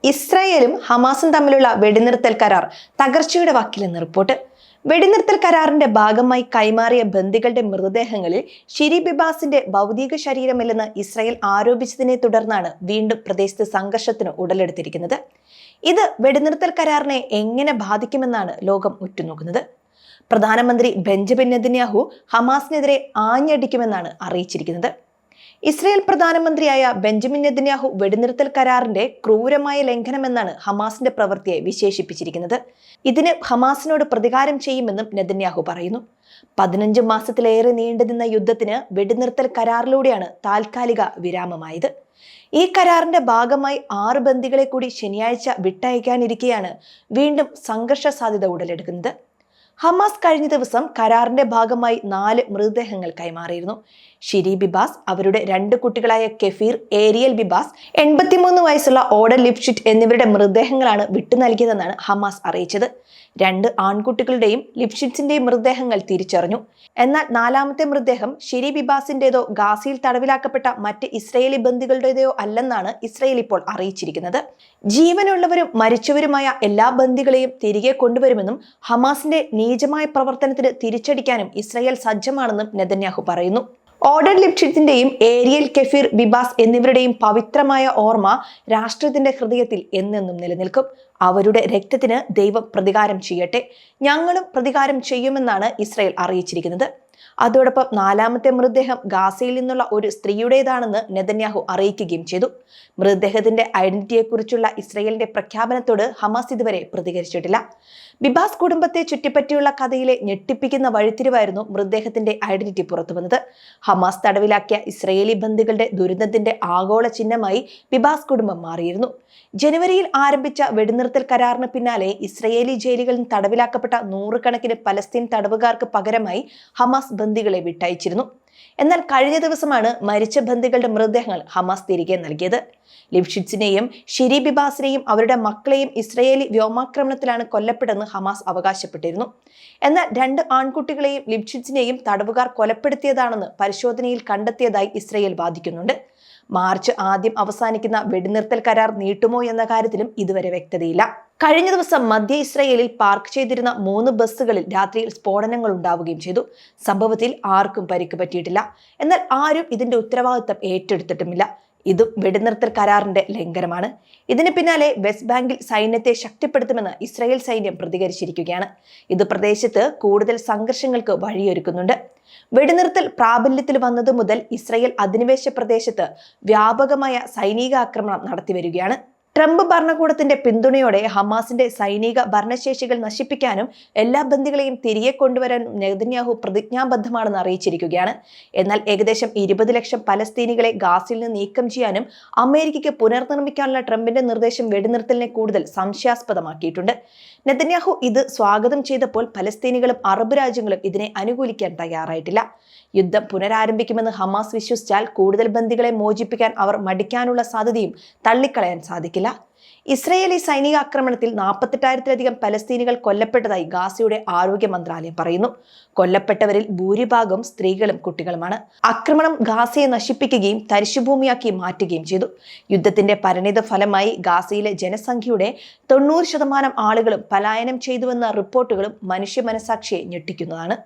ഇസ്രായേലും ഹമാസും തമ്മിലുള്ള വെടിനിർത്തൽ കരാർ തകർച്ചയുടെ വക്കിലെന്ന് റിപ്പോർട്ട്. വെടിനിർത്തൽ കരാറിന്റെ ഭാഗമായി കൈമാറിയ ബന്ദികളുടെ മൃതദേഹങ്ങളിൽ ഷിരി ബിബാസിന്റെ ഭൗതിക ശരീരമില്ലെന്ന് ഇസ്രായേൽ ആരോപിച്ചതിനെ തുടർന്നാണ് വീണ്ടും പ്രദേശത്ത് സംഘർഷത്തിന് ഉടലെടുത്തിരിക്കുന്നത്. ഇത് വെടിനിർത്തൽ കരാറിനെ എങ്ങനെ ബാധിക്കുമെന്നാണ് ലോകം ഉറ്റുനോക്കുന്നത്. പ്രധാനമന്ത്രി ബെഞ്ചമിൻ നെതന്യാഹു ഹമാസിനെതിരെ ആഞ്ഞടിക്കുമെന്നാണ് അറിയിച്ചിരിക്കുന്നത്. ഇസ്രായേൽ പ്രധാനമന്ത്രിയായ ബെഞ്ചമിൻ നെതന്യാഹു വെടിനിർത്തൽ കരാറിന്റെ ക്രൂരമായ ലംഘനമെന്നാണ് ഹമാസിന്റെ പ്രവൃത്തിയെ വിശേഷിപ്പിച്ചിരിക്കുന്നത്. ഇതിന് ഹമാസിനോട് പ്രതികാരം ചെയ്യുമെന്നും നെതന്യാഹു പറയുന്നു. 15 മാസത്തിലേറെ നീണ്ടുനിന്ന യുദ്ധത്തിന് വെടിനിർത്തൽ കരാറിലൂടെയാണ് താൽക്കാലിക വിരാമമായത്. ഈ കരാറിന്റെ ഭാഗമായി 6 ബന്ദികളെ കൂടി ശനിയാഴ്ച വിട്ടയക്കാനിരിക്കെയാണ് വീണ്ടും സംഘർഷ സാധ്യത ഉടലെടുക്കുന്നത്. ഹമാസ് കഴിഞ്ഞ ദിവസം കരാറിന്റെ ഭാഗമായി 4 മൃതദേഹങ്ങൾ കൈമാറിയിരുന്നു. ഷിരി ബിബാസ്, അവരുടെ 2 കുട്ടികളായ കെഫീർ, ഏരിയൽ ബിബാസ്, 83 വയസ്സുള്ള ഓഡർ ലിപ്ഷിറ്റ് എന്നിവരുടെ മൃതദേഹങ്ങളാണ് വിട്ടു നൽകിയതെന്നാണ് ഹമാസ് അറിയിച്ചത്. 2 ആൺകുട്ടികളുടെയും ലിപ്ഷിറ്റ്സിന്റെയും മൃതദേഹങ്ങൾ തിരിച്ചറിഞ്ഞു. എന്നാൽ 4ാമത്തെ മൃതദേഹം ഷിരി ബിബാസിന്റേതോ ഗാസയിൽ തടവിലാക്കപ്പെട്ട മറ്റ് ഇസ്രയേലി ബന്ദികളുടേതോ അല്ലെന്നാണ് ഇസ്രയേൽ ഇപ്പോൾ അറിയിച്ചിരിക്കുന്നത്. ജീവനുള്ളവരും മരിച്ചവരുമായ എല്ലാ ബന്ദികളെയും തിരികെ കൊണ്ടുവരുമെന്നും ഹമാസിന്റെ നീചമായ പ്രവർത്തനത്തിന് തിരിച്ചടിക്കാനും ഇസ്രയേൽ സജ്ജമാണെന്നും നെതന്യാഹു പറയുന്നു. ഓഡർ ലിപ്ഷിറ്റിന്റെയും ഏരിയൽ, കെഫീർ, ബിബാസ് എന്നിവരുടെയും പവിത്രമായ ഓർമ്മ രാഷ്ട്രത്തിന്റെ ഹൃദയത്തിൽ എന്നെന്നും നിലനിൽക്കും. അവരുടെ രക്തത്തിന് ദൈവം പ്രതികാരം ചെയ്യട്ടെ, ഞങ്ങളും പ്രതികാരം ചെയ്യുമെന്നാണ് ഇസ്രായേൽ അറിയിച്ചിരിക്കുന്നത്. അതോടൊപ്പം 4ാമത്തെ മൃതദേഹം ഗാസയിൽ നിന്നുള്ള ഒരു സ്ത്രീയുടേതാണെന്ന് നെതന്യാഹു അറിയിക്കുകയും ചെയ്തു. മൃതദേഹത്തിന്റെ ഐഡന്റിറ്റിയെക്കുറിച്ചുള്ള ഇസ്രായേലിന്റെ പ്രഖ്യാപനത്തോട് ഹമാസ് ഇതുവരെ പ്രതികരിച്ചിട്ടില്ല. ബിബാസ് കുടുംബത്തെ ചുറ്റിപ്പറ്റിയുള്ള കഥയിലെ ഞെട്ടിപ്പിക്കുന്ന വഴിത്തിരിവായിരുന്നു മൃതദേഹത്തിന്റെ ഐഡന്റിറ്റി പുറത്തുവന്നത്. ഹമാസ് തടവിലാക്കിയ ഇസ്രായേലി ബന്ദികളുടെ ദുരന്തത്തിന്റെ ആഗോള ചിഹ്നമായി ബിബാസ് കുടുംബം മാറിയിരുന്നു. ജനുവരിയിൽ ആരംഭിച്ച വെടിനിർത്തൽ കരാറിന് പിന്നാലെ ഇസ്രായേലി ജയിലുകളിൽ തടവിലാക്കപ്പെട്ട 100 കണക്കിന് പലസ്തീൻ തടവുകാർക്ക് പകരമായി ഹമാസ് ബന്ദികളെ വിട്ടയച്ചിരുന്നു. എന്നാൽ കഴിഞ്ഞ ദിവസമാണ് മരിച്ച ബന്ദികളുടെ മൃതദേഹങ്ങൾ ഹമാസ് തിരികെ നൽകിയത്. ലിപ്ഷിറ്റ്സിനെയും ഷിരി ബിബാസിനെയും അവരുടെ മക്കളെയും ഇസ്രായേലി വ്യോമാക്രമണത്തിലാണ് കൊല്ലപ്പെട്ടെന്ന് ഹമാസ് അവകാശപ്പെട്ടിരുന്നു. എന്നാൽ 2 ആൺകുട്ടികളെയും ലിപ്ഷിറ്റ്സിനെയും തടവുകാർ കൊലപ്പെടുത്തിയതാണെന്ന് പരിശോധനയിൽ കണ്ടെത്തിയതായി ഇസ്രായേൽ വാദിക്കുന്നുണ്ട്. മാർച്ച് ആദ്യം അവസാനിക്കുന്ന വെടിനിർത്തൽ കരാർ നീട്ടുമോ എന്ന കാര്യത്തിലും ഇതുവരെ വ്യക്തതയില്ല. കഴിഞ്ഞ ദിവസം മധ്യ ഇസ്രായേലിൽ പാർക്ക് ചെയ്തിരുന്ന 3 ബസ്സുകളിൽ രാത്രിയിൽ സ്ഫോടനങ്ങൾ ഉണ്ടാവുകയും ചെയ്തു. സംഭവത്തിൽ ആർക്കും പരിക്ക് പറ്റിയിട്ടില്ല. എന്നാൽ ആരും ഇതിന്റെ ഉത്തരവാദിത്തം ഏറ്റെടുത്തിട്ടുമില്ല. ഇതും വെടിനിർത്തൽ കരാറിന്റെ ലംഘനമാണ്. ഇതിന് പിന്നാലെ വെസ്റ്റ് ബാങ്കിൽ സൈന്യത്തെ ശക്തിപ്പെടുത്തുമെന്ന് ഇസ്രായേൽ സൈന്യം പ്രതികരിച്ചിരിക്കുകയാണ്. ഇത് പ്രദേശത്ത് കൂടുതൽ സംഘർഷങ്ങൾക്ക് വഴിയൊരുക്കുന്നുണ്ട്. വെടിനിർത്തൽ പ്രാബല്യത്തിൽ വന്നതു മുതൽ ഇസ്രായേൽ അധിനിവേശ പ്രദേശത്ത് വ്യാപകമായ സൈനിക ആക്രമണം നടത്തിവരികയാണ്. ട്രംപ് ഭരണകൂടത്തിന്റെ പിന്തുണയോടെ ഹമാസിന്റെ സൈനിക ഭരണശേഷികൾ നശിപ്പിക്കാനും എല്ലാ ബന്ദികളെയും തിരികെ കൊണ്ടുവരാനും നെതന്യാഹു പ്രതിജ്ഞാബദ്ധമാണെന്ന് അറിയിച്ചിരിക്കുകയാണ്. എന്നാൽ ഏകദേശം 20 ലക്ഷം പലസ്തീനികളെ ഗാസയിൽ നിന്ന് നീക്കം ചെയ്യാനും അമേരിക്കയ്ക്ക് പുനർനിർമ്മിക്കാനുള്ള ട്രംപിന്റെ നിർദ്ദേശം വെടിനിർത്തലിനെ കൂടുതൽ സംശയാസ്പദമാക്കിയിട്ടുണ്ട്. നെതന്യാഹു ഇത് സ്വാഗതം ചെയ്തപ്പോൾ പലസ്തീനികളും അറബ് രാജ്യങ്ങളും ഇതിനെ അനുകൂലിക്കാൻ തയ്യാറായിട്ടില്ല. യുദ്ധം പുനരാരംഭിക്കുമെന്ന് ഹമാസ് വിശ്വസിച്ചാൽ കൂടുതൽ ബന്ദികളെ മോചിപ്പിക്കാൻ അവർ മടിക്കാനുള്ള സാധ്യതയും തള്ളിക്കളയാൻ സാധിക്കില്ല. ഇസ്രായേലി സൈനിക ആക്രമണത്തിൽ 48,000-ലധികം പലസ്തീനികൾ കൊല്ലപ്പെട്ടതായി ഗാസയുടെ ആരോഗ്യ മന്ത്രാലയം പറയുന്നു. കൊല്ലപ്പെട്ടവരിൽ ഭൂരിഭാഗം സ്ത്രീകളും കുട്ടികളുമാണ്. ആക്രമണം ഗാസയെ നശിപ്പിക്കുകയും തരിശുഭൂമിയാക്കി മാറ്റുകയും ചെയ്തു. യുദ്ധത്തിന്റെ പരിണിത ഫലമായി ഗാസയിലെ ജനസംഖ്യയുടെ 90% ആളുകളും പലായനം ചെയ്തുവെന്ന റിപ്പോർട്ടുകളും മനുഷ്യ മനസാക്ഷിയെ ഞെട്ടിക്കുന്നതാണ്.